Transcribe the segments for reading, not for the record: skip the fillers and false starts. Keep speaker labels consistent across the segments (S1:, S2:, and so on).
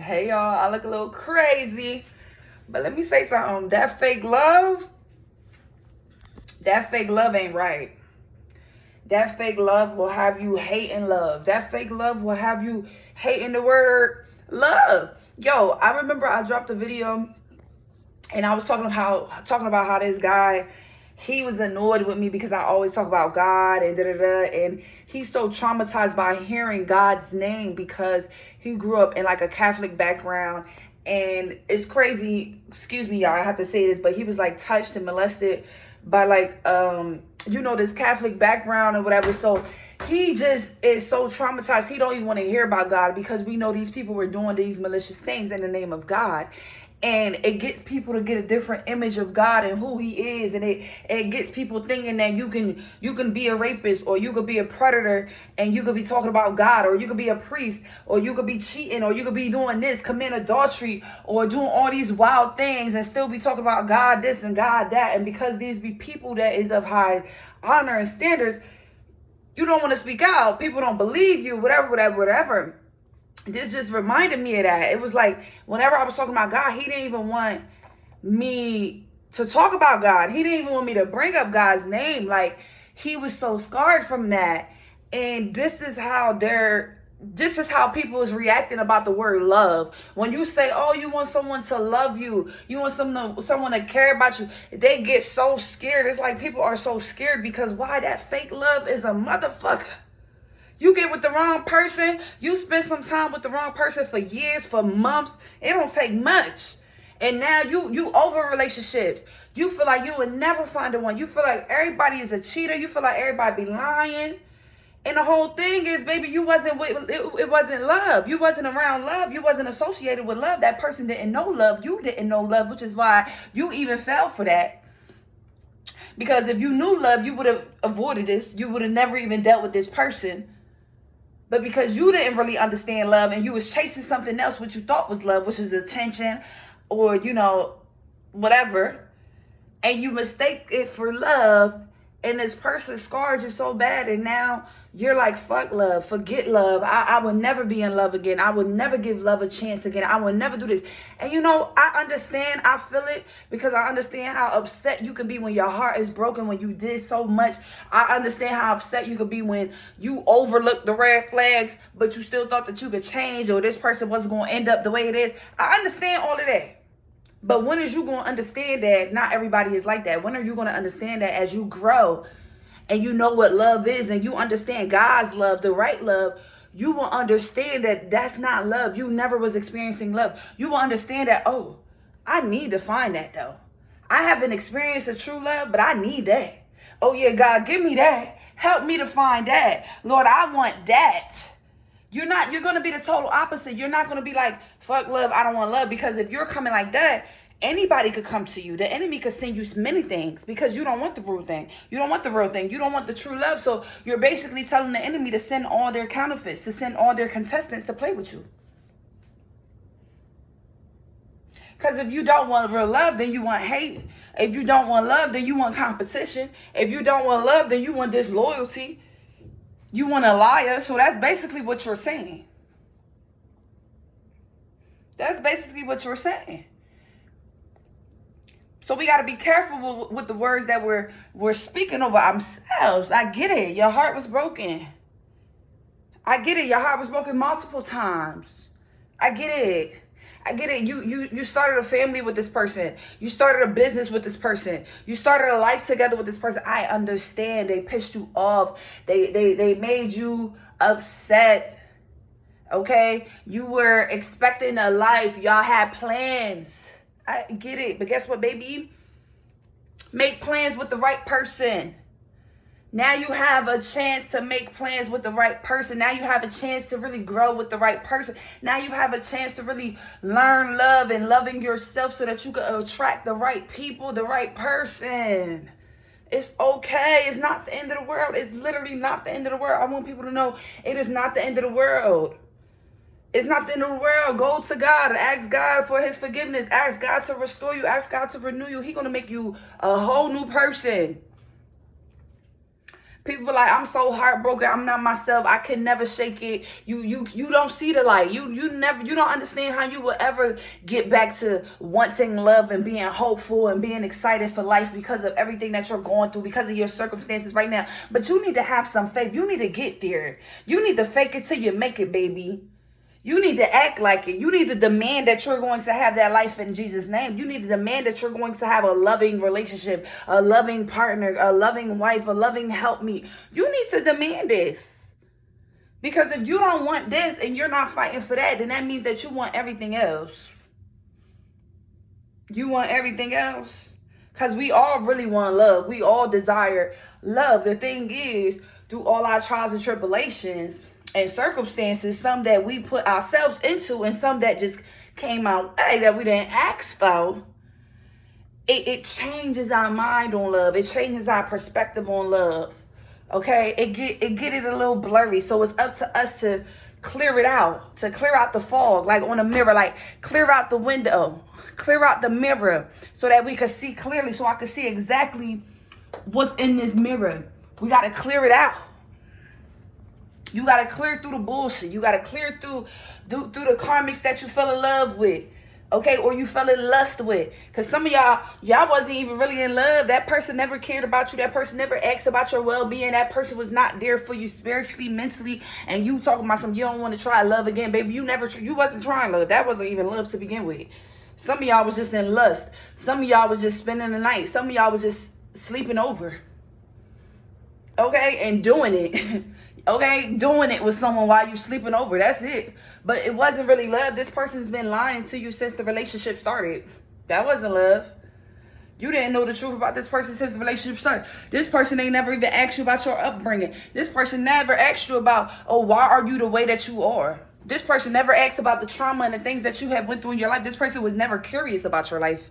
S1: Hey y'all, I look a little crazy, but let me say something. That fake love ain't right. That fake love will have you hating love. That fake love will have you hating the word love. Yo, I remember I dropped a video and I was talking about how this guy, he was annoyed with me because I always talk about God and and he's so traumatized by hearing God's name because he grew up in like a Catholic background. And it's crazy, excuse me y'all, I have to say this, but he was like touched and molested by like this Catholic background or whatever. So he just is so traumatized. He don't even want to hear about God because we know these people were doing these malicious things in the name of God. And it gets people to get a different image of God and who he is. And it gets people thinking that you can be a rapist, or you could be a predator and you could be talking about God, or you could be a priest, or you could be cheating, or you could be doing this, committing adultery, or doing all these wild things and still be talking about God this and God that. And because these be people that is of high honor and standards, you don't want to speak out. People don't believe you, whatever. This just reminded me of that. It was like whenever I was talking about God, he didn't even want me to talk about God. He didn't even want me to bring up God's name. Like, he was so scarred from that. And this is how people is reacting about the word love. When you say, oh, you want someone to love you, you want someone to care about you, they get so scared. It's like people are so scared because why? That fake love is a motherfucker. You get with the wrong person, you spend some time with the wrong person for years, for months. It don't take much. And now you over relationships. You feel like you would never find the one. You feel like everybody is a cheater. You feel like everybody be lying. And the whole thing is, baby, it wasn't love. You wasn't around love. You wasn't associated with love. That person didn't know love. You didn't know love, which is why you even fell for that. Because if you knew love, you would have avoided this. You would have never even dealt with this person. But because you didn't really understand love and you was chasing something else, which you thought was love, which is attention or, whatever, and you mistake it for love, and this person scarred you so bad, and now you're like, fuck love, forget love. I will never be in love again. I will never give love a chance again. I will never do this. And I understand, I feel it, because I understand how upset you can be when your heart is broken, when you did so much. I understand how upset you could be when you overlooked the red flags, but you still thought that you could change, or this person wasn't going to end up the way it is. I understand all of that. But when is you going to understand that not everybody is like that? When are you going to understand that as you grow and you know what love is and you understand God's love, the right love, you will understand that that's not love. You never was experiencing love. You will understand that, oh, I need to find that though. I haven't experienced a true love, but I need that. Oh yeah, God, give me that. Help me to find that. Lord, I want that. You're going to be the total opposite. You're not going to be like, fuck love, I don't want love. Because if you're coming like that, anybody could come to you. The enemy could send you many things because you don't want the real thing. You don't want the real thing. You don't want the true love. So you're basically telling the enemy to send all their counterfeits, to send all their contestants to play with you. Because if you don't want real love, then you want hate. If you don't want love, then you want competition. If you don't want love, then you want disloyalty. You want a liar. So that's basically what you're saying. That's basically what you're saying. So we got to be careful with the words that we're speaking over ourselves. I get it. Your heart was broken. I get it. Your heart was broken multiple times. I get it. I get it. You started a family with this person. You started a business with this person. You started a life together with this person. I understand. They pissed you off. They made you upset. Okay? You were expecting a life. Y'all had plans. I get it. But guess what, baby? Make plans with the right person. Now you have a chance to make plans with the right person. Now you have a chance to really grow with the right person. Now you have a chance to really learn love and loving yourself so that you can attract the right people, the right person. It's okay. It's not the end of the world. It's literally not the end of the world. I want people to know it is not the end of the world. It's not the end of the world. Go to God and ask God for his forgiveness. Ask God to restore you. Ask God to renew you. He's going to make you a whole new person. People be like, I'm so heartbroken. I'm not myself. I can never shake it. You don't see the light. You don't understand how you will ever get back to wanting love and being hopeful and being excited for life because of everything that you're going through, because of your circumstances right now. But you need to have some faith. You need to get there. You need to fake it till you make it, baby. You need to act like it. You need to demand that you're going to have that life in Jesus' name. You need to demand that you're going to have a loving relationship, a loving partner, a loving wife, a loving helpmeet. You need to demand this. Because if you don't want this and you're not fighting for that, then that means that you want everything else. You want everything else. Because we all really want love. We all desire love. The thing is, through all our trials and tribulations and circumstances, some that we put ourselves into and some that just came out that we didn't ask for, it changes our mind on love. It changes our perspective on love. Okay, it get it a little blurry. So it's up to us to clear it out, to clear out the fog, like on a mirror, like clear out the window, clear out the mirror so that we can see clearly, so I can see exactly what's in this mirror. We got to clear it out. You got to clear through the bullshit. You got to clear through the karmics that you fell in love with. Okay, or you fell in lust with. Because some of y'all wasn't even really in love. That person never cared about you. That person never asked about your well-being. That person was not there for you spiritually, mentally. And you talking about something, you don't want to try love again, baby. You wasn't trying love. That wasn't even love to begin with. Some of y'all was just in lust. Some of y'all was just spending the night. Some of y'all was just sleeping over. Okay, and doing it. Okay, doing it with someone while you sleeping over. That's it. But it wasn't really love. This person's been lying to you since the relationship started. That wasn't love. You didn't know the truth about this person since the relationship started. This person ain't never even asked you about your upbringing. This person never asked you about, oh, why are you the way that you are? This person never asked about the trauma and the things that you have went through in your life. This person was never curious about your life.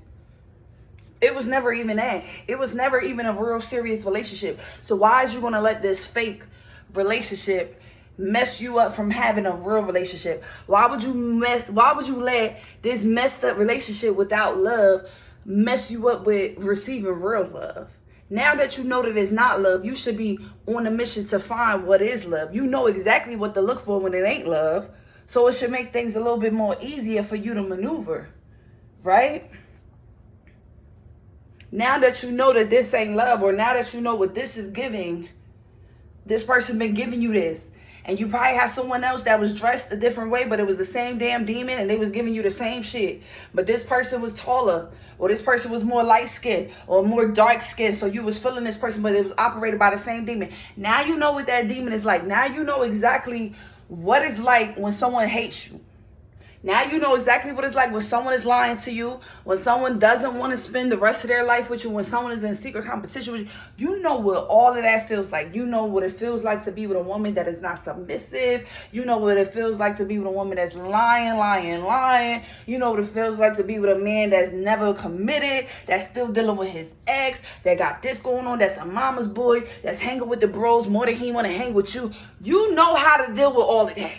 S1: It was never even that. It was never even a real serious relationship. So why is you going to let this fake relationship mess you up from having a real relationship? Why would you let this messed up relationship without love mess you up with receiving real love? Now that you know that it's not love, you should be on a mission to find what is love. You know exactly what to look for when it ain't love. So it should make things a little bit more easier for you to maneuver, right? Now that you know that this ain't love, or now that you know what this is giving, this person been giving you this, and you probably had someone else that was dressed a different way, but it was the same damn demon and they was giving you the same shit. But this person was taller, or this person was more light skinned or more dark skinned, so you was feeling this person, but it was operated by the same demon. Now you know what that demon is like. Now you know exactly what it's like when someone hates you. Now you know exactly what it's like when someone is lying to you, when someone doesn't want to spend the rest of their life with you, when someone is in secret competition with you. You know what all of that feels like. You know what it feels like to be with a woman that is not submissive. You know what it feels like to be with a woman that's lying. You know what it feels like to be with a man that's never committed, that's still dealing with his ex, that got this going on, that's a mama's boy, that's hanging with the bros more than he want to hang with you. You know how to deal with all of that.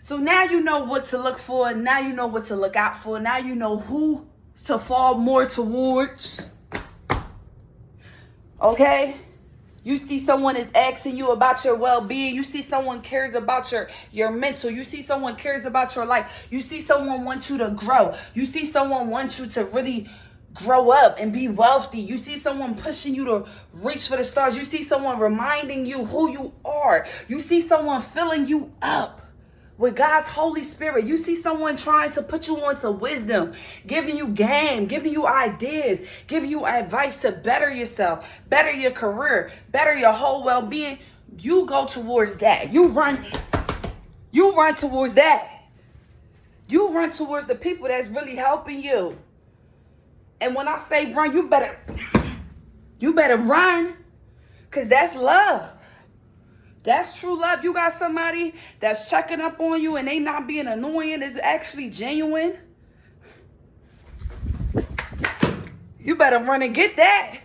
S1: So now you know what to look for. Now you know what to look out for. Now you know who to fall more towards. Okay? You see someone is asking you about your well-being. You see someone cares about your mental. You see someone cares about your life. You see someone wants you to grow. You see someone wants you to really grow up and be wealthy. You see someone pushing you to reach for the stars. You see someone reminding you who you are. You see someone filling you up with God's Holy Spirit. You see someone trying to put you on to wisdom, giving you game, giving you ideas, giving you advice to better yourself, better your career, better your whole well-being. You go towards that. You run towards that. You run towards the people that's really helping you. And when I say run, you better run, because that's love. That's true love. You got somebody that's checking up on you and they not being annoying. It's actually genuine. You better run and get that.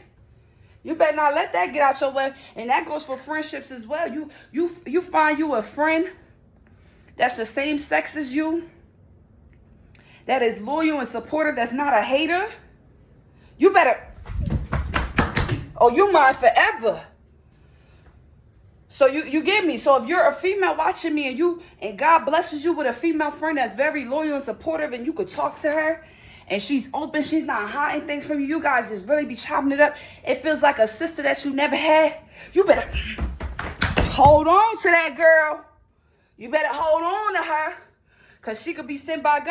S1: You better not let that get out your way. And that goes for friendships as well. You find you a friend that's the same sex as you, that is loyal and supportive, that's not a hater. You better, oh, you mine forever. So you get me. So if you're a female watching me and God blesses you with a female friend that's very loyal and supportive and you could talk to her and she's open, she's not hiding things from you, you guys just really be chopping it up. It feels like a sister that you never had. You better hold on to that girl. You better hold on to her because she could be sent by God.